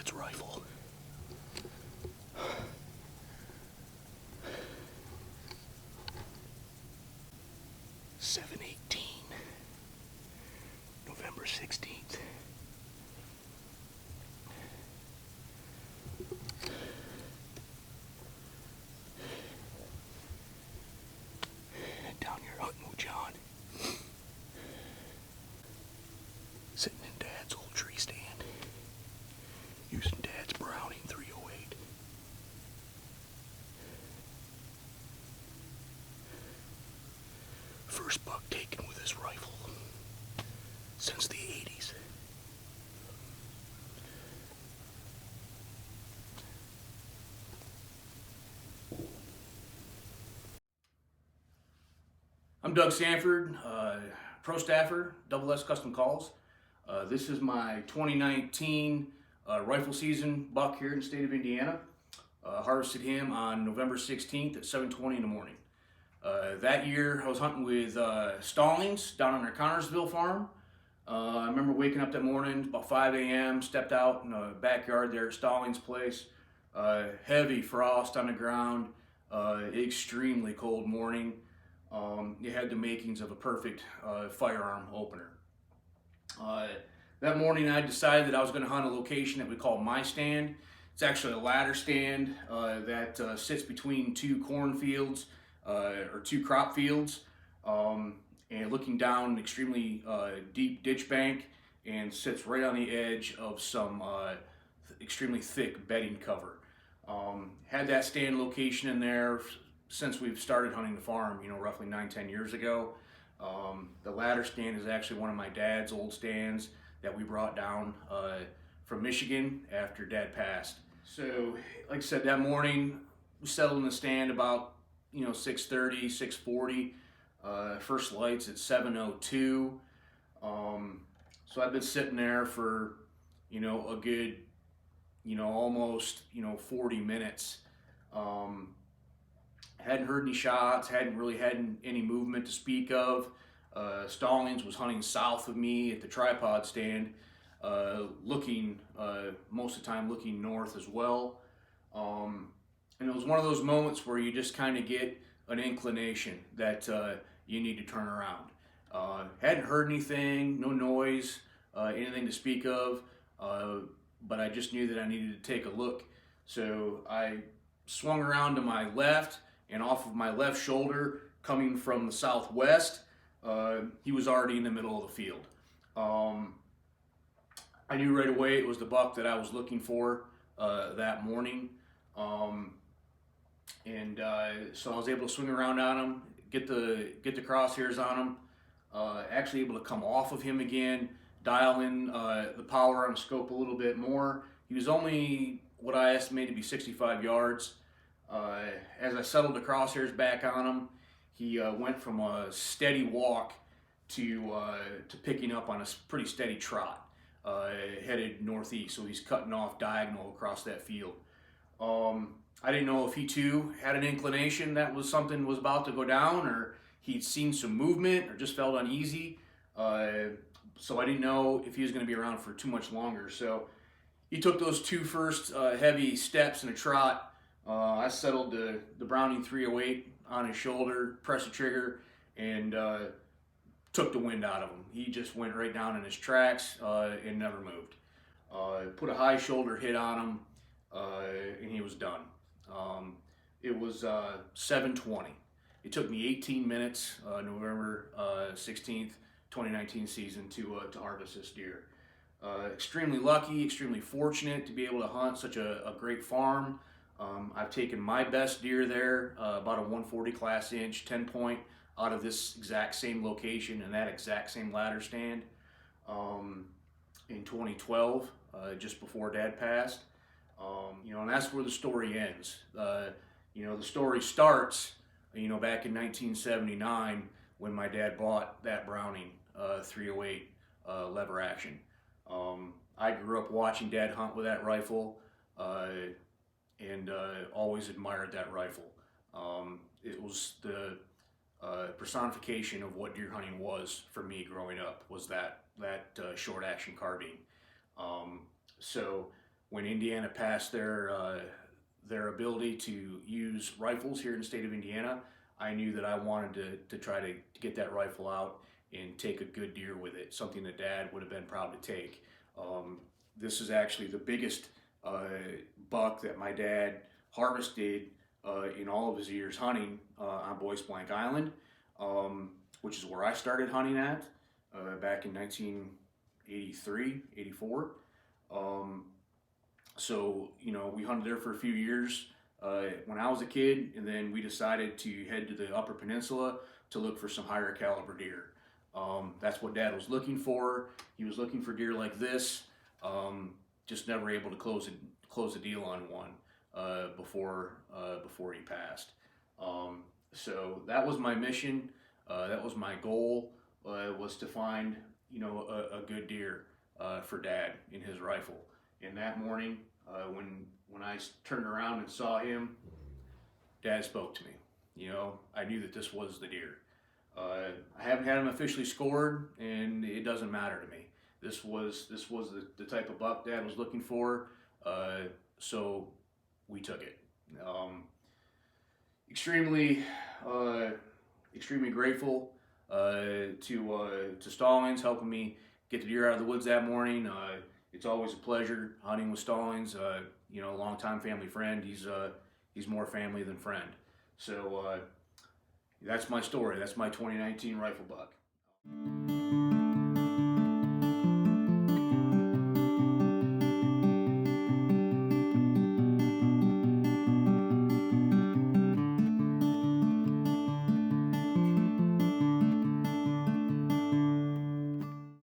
Dad's rifle. (7/18) November 16th. Down here hunting with John. Sitting in Dad's old tree stand. Using Dad's Browning 308. First buck taken with his rifle since the 80s. I'm Doug Sanford, pro staffer, Double S Custom Calls. This is my 2019 rifle season buck here in the state of Indiana. Harvested him on November 16th at 7:20 in the morning. That year I was hunting with Stallings down on our Connorsville farm. I remember waking up that morning about 5 a.m., stepped out in the backyard there at Stallings' place. Heavy frost on the ground, extremely cold morning. It had the makings of a perfect firearm opener. That morning I decided that I was going to hunt a location that we call my stand. It's actually a ladder stand that sits between two cornfields or two crop fields, and looking down an extremely deep ditch bank, and sits right on the edge of some extremely thick bedding cover. Had that stand location in there since we've started hunting the farm, roughly 9-10 years ago. The ladder stand is actually one of my dad's old stands that we brought down from Michigan after Dad passed. So, like I said, that morning we settled in the stand about 6:30, 6:40. First lights at 7:02. So I've been sitting there for a good almost 40 minutes. Hadn't heard any shots, hadn't really had any movement to speak of. Stallings was hunting south of me at the tripod stand, looking most of the time looking north as well. And it was one of those moments where you just kind of get an inclination that you need to turn around. Hadn't heard anything, no noise, anything to speak of, but I just knew that I needed to take a look. So I swung around to my left, and off of my left shoulder, coming from the southwest, he was already in the middle of the field. I knew right away it was the buck that I was looking for that morning. So I was able to swing around on him, get the crosshairs on him, actually able to come off of him again, dial in the power on the scope a little bit more. He was only what I estimate to be 65 yards. As I settled the crosshairs back on him, he went from a steady walk to picking up on a pretty steady trot, headed northeast. So he's cutting off diagonal across that field. I didn't know if he too had an inclination that something was about to go down, or he'd seen some movement, or just felt uneasy. So I didn't know if he was going to be around for too much longer. So he took those two first heavy steps in a trot. I settled the Browning 308 on his shoulder, pressed the trigger, and took the wind out of him. He just went right down in his tracks and never moved. Put a high shoulder hit on him, and he was done. It was 7:20. It took me 18 minutes, November 16th, 2019 season, to harvest this deer. Extremely lucky, extremely fortunate to be able to hunt such a great farm. I've taken my best deer there, about a 140 class inch, 10-point, out of this exact same location and that exact same ladder stand in 2012, just before Dad passed. And that's where the story ends. The story starts, back in 1979 when my dad bought that Browning 308 lever action. I grew up watching Dad hunt with that rifle, and always admired that rifle. It was the personification of what deer hunting was for me growing up, was that short action carbine. So when Indiana passed their ability to use rifles here in the state of Indiana, I knew that I wanted to try to get that rifle out and take a good deer with it, something that Dad would have been proud to take. This is actually the biggest buck that my dad harvested in all of his years hunting on Boyce Blank Island, which is where I started hunting at back in 1983, 84. So, we hunted there for a few years when I was a kid, and then we decided to head to the Upper Peninsula to look for some higher caliber deer. That's what Dad was looking for. He was looking for deer like this, just never able to close a deal on one before he passed. So that was my mission. That was my goal, was to find a good deer for Dad in his rifle. And that morning, when I turned around and saw him, Dad spoke to me. I knew that this was the deer. I haven't had him officially scored, and it doesn't matter to me. This was the type of buck Dad was looking for, so we took it. Extremely grateful to Stallings helping me get the deer out of the woods that morning. It's always a pleasure hunting with Stallings. Longtime family friend. He's more family than friend. So that's my story. That's my 2019 rifle buck.